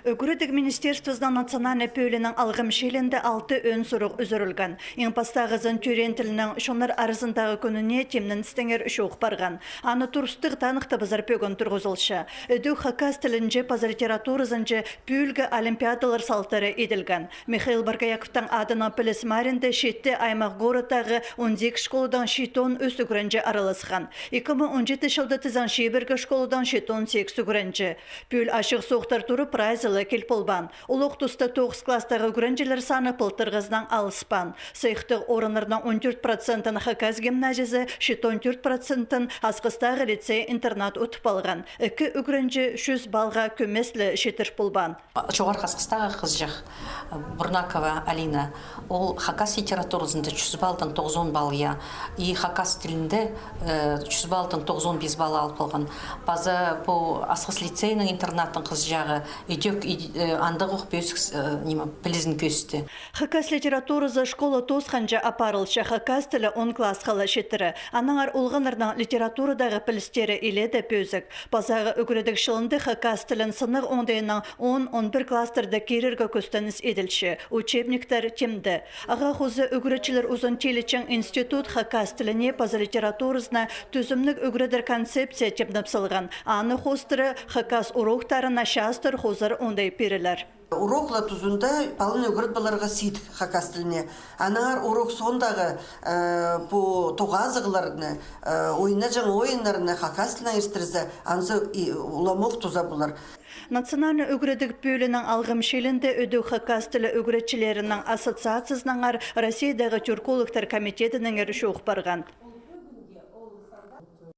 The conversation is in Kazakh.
Өгүрөдік министерствоздан национальный пөйлінің алғым шелінде 6 өн сұруқ үзірілген. Ең пастағызын түрен тілінің шонар арызындағы күніне темнін стеңер шоқ барған. Аны турстық танықта базар пөгін тұрғызылшы. Өді хакас тілінже пазар литературызынже пөйлгі олимпиадалар салтары еділген. Михаил Баргаяковтың адына піліс маринді шетті аймақ ғорытағы 12 школыдан шетон өсігірінже араласқан. 2017 жылды тізан шебіргі школыдан шетон 8 сүгірінже. Пөл ашық соқтар тұры прайзылы кел болбан. Улық тұста 9 кластағы күрінжелер саны пылтырғыздан алыспан. Сайықтық орынырдан 14%-ын хаказ гимназиясы, 14%-ын асқыстағы лицей интернат ұтып алған. 2 үгірінжі 100 балға көмеслі шетір болбан. Жоғар асқыстағы қыз жақ Бурнакова Алина. Ол хакас литературасында 100 балдан 90 балия. И хакас тілінде 100 балдан 95 балы алып алған. Базы бұл асқыс лицейнің интернаттың қыз жағы үйдек андығы білізін көсті. Хакас литературасы школа тосқанжа апарылшы хакас тілі 10 класс қалы шеттірі. Анаңар ұлғанырдан литературадағы пілістері иледі пөзік. Базағы үгірідік шылынды хакас тілін сынық ондайынан 10-11 кластерді керіргі көстініс еділші. Учебниктер темді. Аға қозы үгірічілер ұзын телечен институт хакас тіліне паза литературасына түзімнік үгірідір концепция темдіп сылған. Аны қостыры хакас уроқтарына шастыр қозыр ондай перілер. Урокла тузунда палын өгірт баларға сейд хакас тіліне. Анағар урок сондағы по тоғазығыларыны, ойына жаңа ойынларыны хакас тіліне ерстірізі, ансы уламоқ туза бұлар. Национальный үгірідік бөлінің алғым шелінде өді хакас тілі үгірітшілерінің ассоциациясынан Россиядағы түркологтар комитетінің әрі шоқ барған.